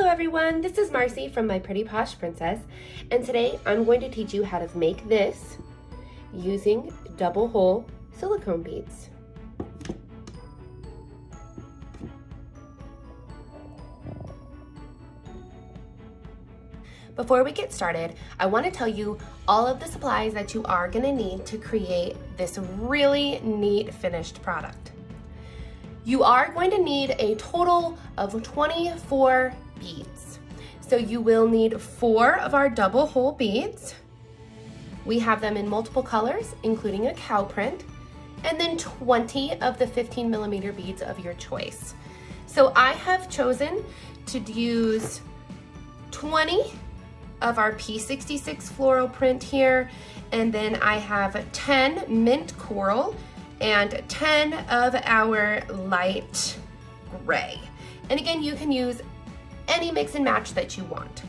Hello everyone, this is Marcy from My Pretty Posh Princess, and today I'm going to teach you how to make this using double hole silicone beads. Before we get started, I want to tell you all of the supplies that you are going to need to create this really neat finished product. You are going to need a total of 24 beads. So you will need 4 of our double hole beads. We have them in multiple colors, including a cow print, and then 20 of the 15 millimeter beads of your choice. So I have chosen to use 20 of our P66 floral print here, and then I have 10 mint coral and 10 of our light gray. And again, you can use any mix and match that you want.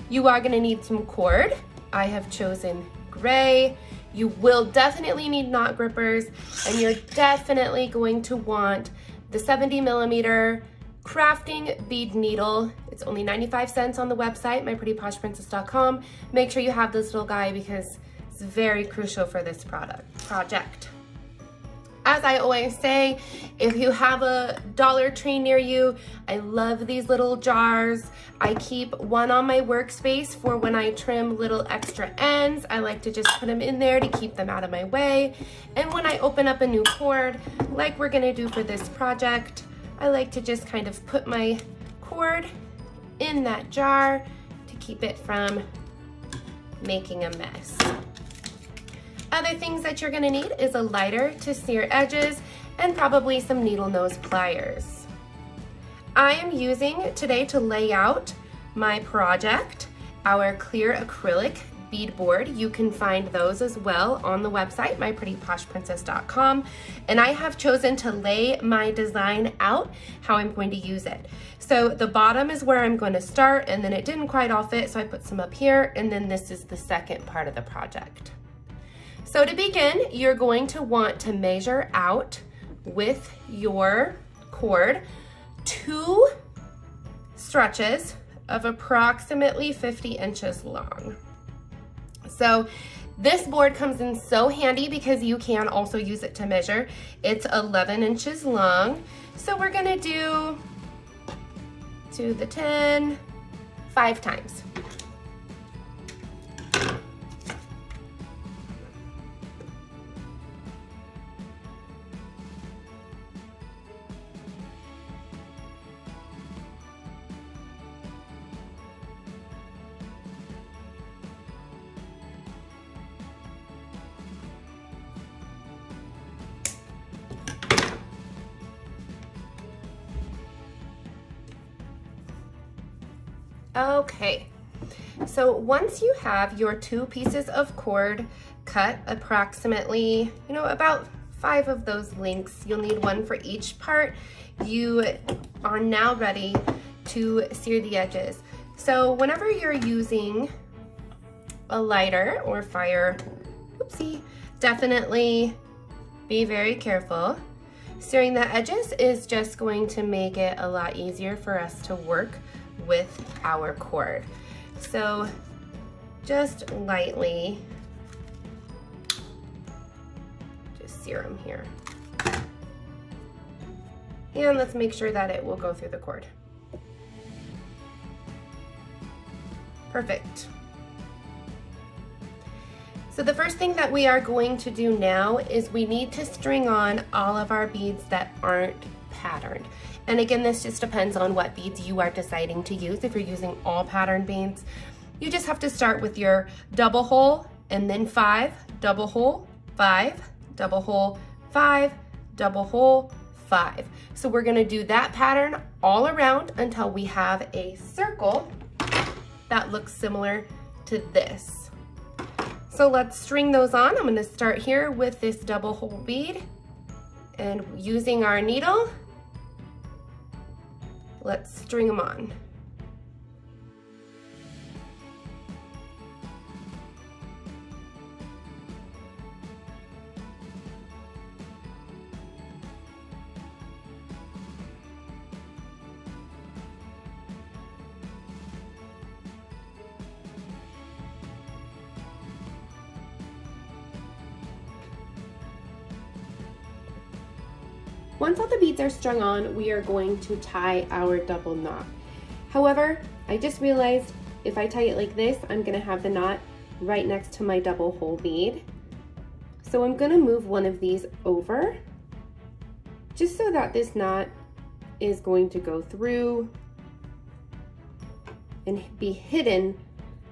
You are gonna need some cord. I have chosen gray. You will definitely need knot grippers, and you're definitely going to want the 70 millimeter crafting bead needle. It's only 95 cents on the website, myprettyposhprincess.com. Make sure you have this little guy because it's very crucial for this project. As I always say, if you have a Dollar Tree near you, I love these little jars. I keep one on my workspace for when I trim little extra ends. I like to just put them in there to keep them out of my way. And when I open up a new cord, like we're gonna do for this project, I like to just kind of put my cord in that jar to keep it from making a mess. Other things that you're gonna need is a lighter to sear edges and probably some needle nose pliers. I am using today to lay out my project our clear acrylic beadboard. You can find those as well on the website, myprettyposhprincess.com. And I have chosen to lay my design out how I'm going to use it. So the bottom is where I'm going to start, and then it didn't quite all fit, so I put some up here, and then this is the second part of the project. So to begin, you're going to want to measure out with your cord 2 stretches of approximately 50 inches long. So this board comes in so handy because you can also use it to measure. It's 11 inches long. So we're gonna do to the 10, 5 times. Okay, so once you have your 2 pieces of cord cut approximately, about 5 of those lengths, you'll need one for each part, you are now ready to sear the edges. So whenever you're using a lighter or fire, definitely be very careful. Searing the edges is just going to make it a lot easier for us to work with our cord. So just lightly, just sear them here. And let's make sure that it will go through the cord. Perfect. So the first thing that we are going to do now is we need to string on all of our beads that aren't patterned. And again, this just depends on what beads you are deciding to use. If you're using all pattern beads, you just have to start with your double hole and then 5, double hole, 5, double hole, 5, double hole, 5. So we're gonna do that pattern all around until we have a circle that looks similar to this. So let's string those on. I'm gonna start here with this double hole bead, and using our needle, let's string them on. Once all the beads are strung on, we are going to tie our double knot. However, I just realized if I tie it like this, I'm gonna have the knot right next to my double hole bead. So I'm gonna move one of these over, just so that this knot is going to go through and be hidden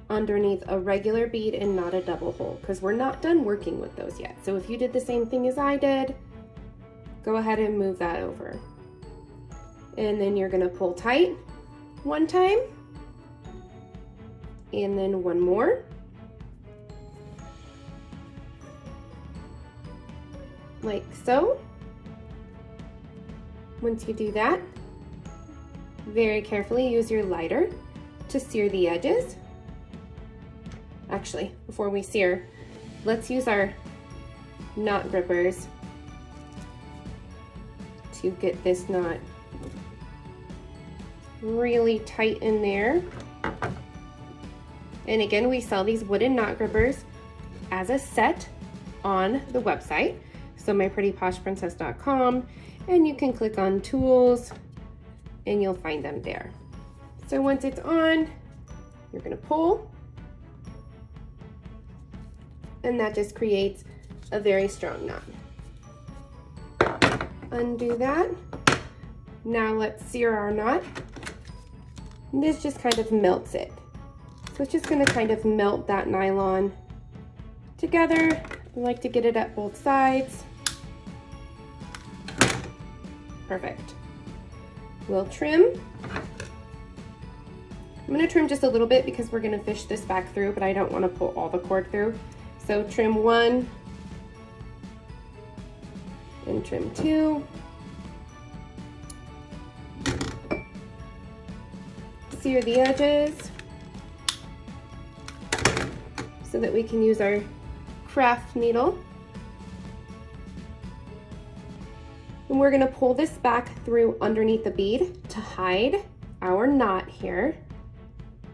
underneath a regular bead and not a double hole, because we're not done working with those yet. So if you did the same thing as I did, go ahead and move that over. And then you're gonna pull tight one time, and then one more. Like so. Once you do that, very carefully use your lighter to sear the edges. Actually, before we sear, let's use our knot grippers to get this knot really tight in there. And again, we sell these wooden knot grippers as a set on the website, so myprettyposhprincess.com, and you can click on tools and you'll find them there. So once it's on, you're gonna pull, and that just creates a very strong knot. Undo that. Now let's sear our knot. And this just kind of melts it. So it's just gonna kind of melt that nylon together. I like to get it at both sides. Perfect. We'll trim. I'm gonna trim just a little bit because we're gonna fish this back through, but I don't wanna pull all the cord through. So trim 1 and trim 2. Sear the edges so that we can use our craft needle. And we're gonna pull this back through underneath the bead to hide our knot here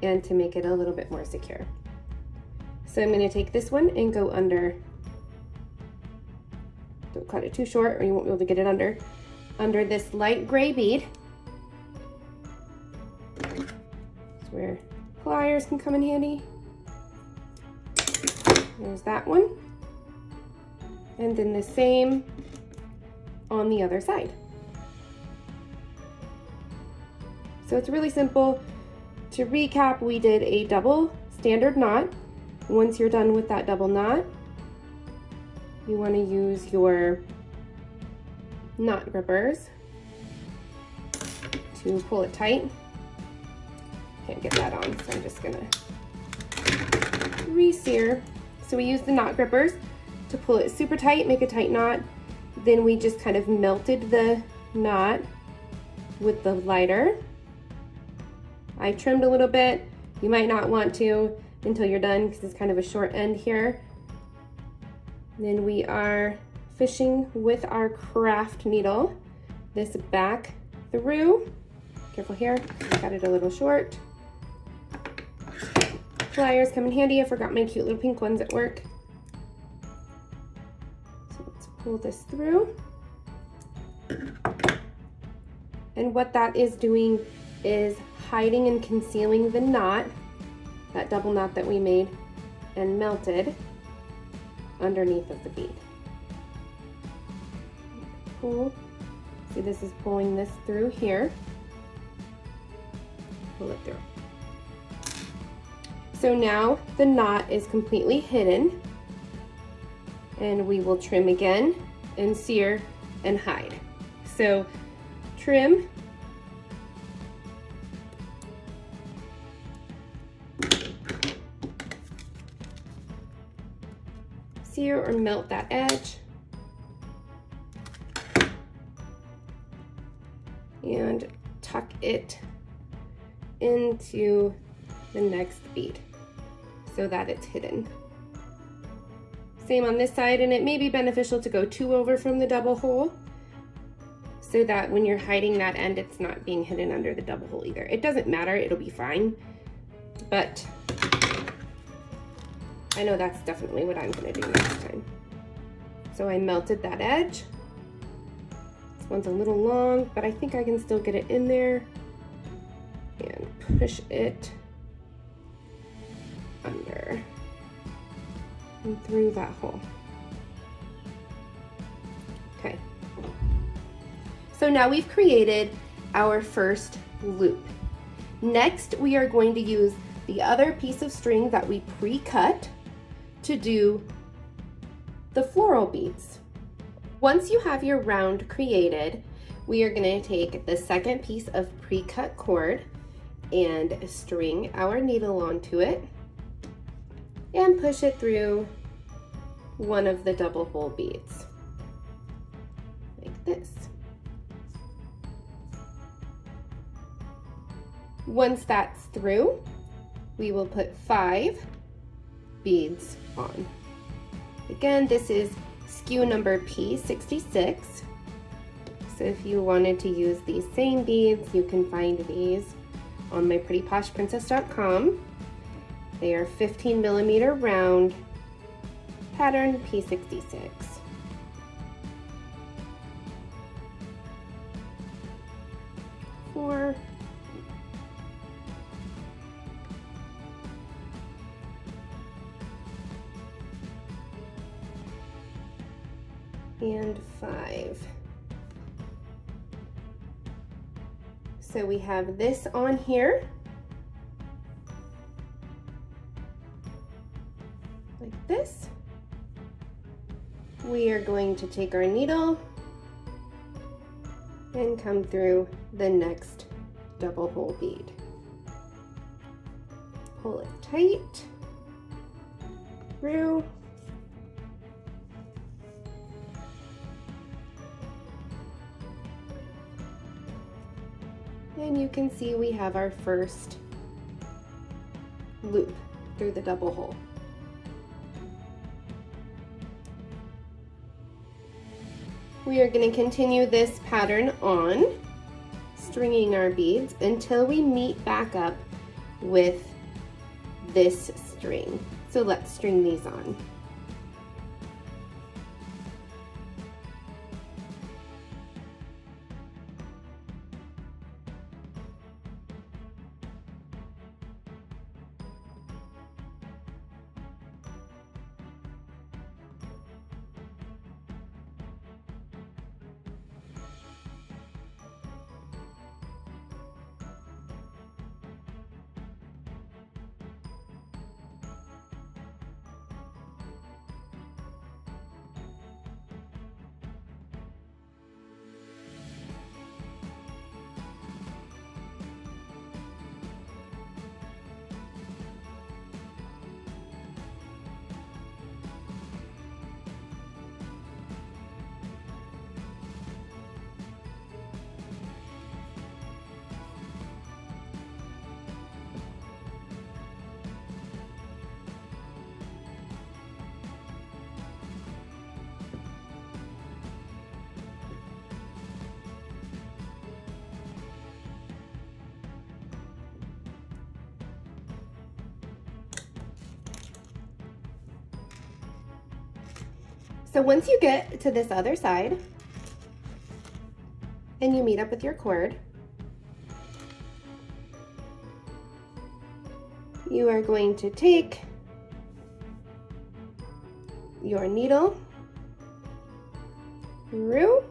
and to make it a little bit more secure. So I'm gonna take this one and go under, don't cut it too short or you won't be able to get it under this light gray bead. That's where pliers can come in handy. There's that one. And then the same on the other side. So it's really simple. To recap, we did a double standard knot. Once you're done with that double knot, you want to use your knot grippers to pull it tight. Can't get that on, so I'm just gonna re-sear. So we use the knot grippers to pull it super tight, make a tight knot. Then we just kind of melted the knot with the lighter. I trimmed a little bit. You might not want to until you're done because it's kind of a short end here. Then we are fishing with our craft needle this back through. Careful here, I got it a little short. Pliers come in handy. I forgot my cute little pink ones at work. So let's pull this through. And what that is doing is hiding and concealing the knot, that double knot that we made and melted underneath of the bead. Pull. See, this is pulling this through here. Pull it through. So now the knot is completely hidden, and we will trim again and sear and hide. So trim, sear or melt that edge, and tuck it into the next bead so that it's hidden. Same on this side, and it may be beneficial to go 2 over from the double hole so that when you're hiding that end, it's not being hidden under the double hole either. It doesn't matter, it'll be fine, but I know that's definitely what I'm gonna do next time. So I melted that edge. It's one's a little long, but I think I can still get it in there and push it under and through that hole. Okay. So now we've created our first loop. Next, we are going to use the other piece of string that we pre-cut to do the floral beads. Once you have your round created, we are going to take the second piece of pre-cut cord and string our needle onto it and push it through one of the double hole beads, like this. Once that's through, we will put 5 beads on. Again, this is SKU number P66. So if you wanted to use these same beads, you can find these on myprettyposhprincess.com. They are 15 millimeter round, pattern P66. Four. And 5. So we have this on here, like this. We are going to take our needle and come through the next double hole bead. Pull it tight through. And you can see we have our first loop through the double hole. We are going to continue this pattern on, stringing our beads until we meet back up with this string. So let's string these on. So once you get to this other side and you meet up with your cord, you are going to take your needle through,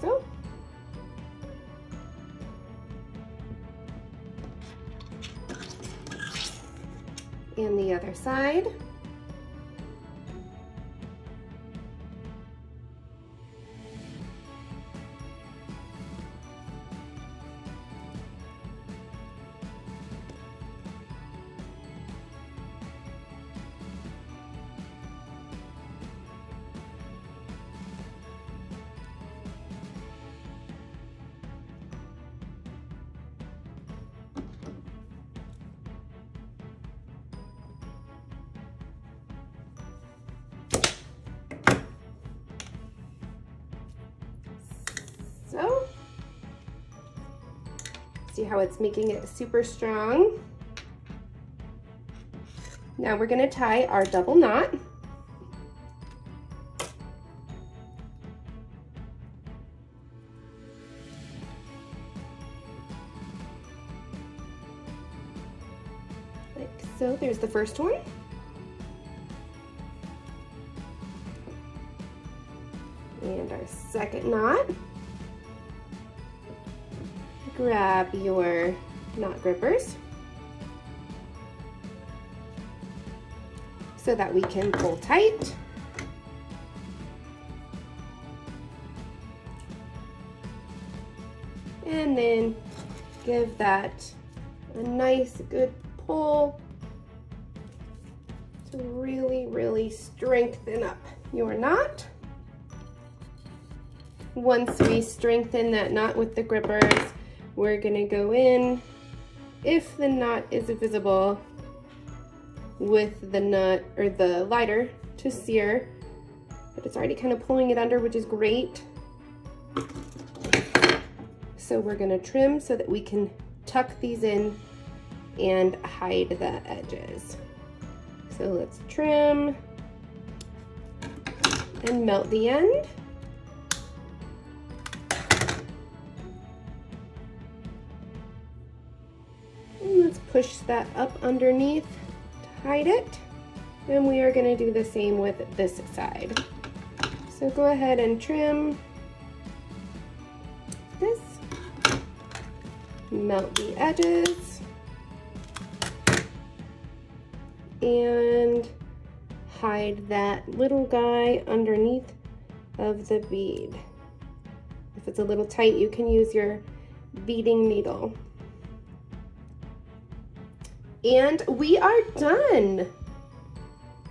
so, and the other side. So, see how it's making it super strong? Now we're going to tie our double knot. So there's the first one. And our second knot. Grab your knot grippers so that we can pull tight. And then give that a nice good pull to really strengthen up your knot. Once we strengthen that knot with the grippers, we're gonna go in, if the knot is visible, with the nut or the lighter to sear, but it's already kind of pulling it under, which is great. So we're gonna trim so that we can tuck these in and hide the edges. So let's trim and melt the end. And let's push that up underneath to hide it. And we are gonna do the same with this side. So go ahead and trim this. Melt the edges and hide that little guy underneath of the bead. If it's a little tight, you can use your beading needle. And we are done.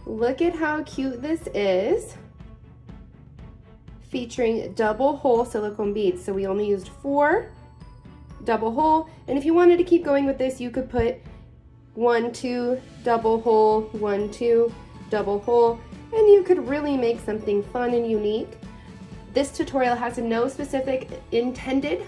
Look at how cute this is. Featuring double hole silicone beads. So we only used 4 double hole, and if you wanted to keep going with this, you could put 1, 2, double hole, 1, 2, double hole, and you could really make something fun and unique. This tutorial has no specific intended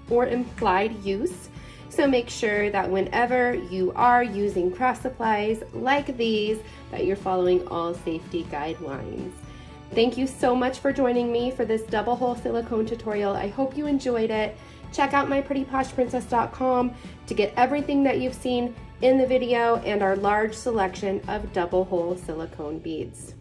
or implied use, so make sure that whenever you are using craft supplies like these, that you're following all safety guidelines. Thank you so much for joining me for this double hole silicone tutorial. I hope you enjoyed it. Check out myprettyposhprincess.com to get everything that you've seen in the video and our large selection of double hole silicone beads.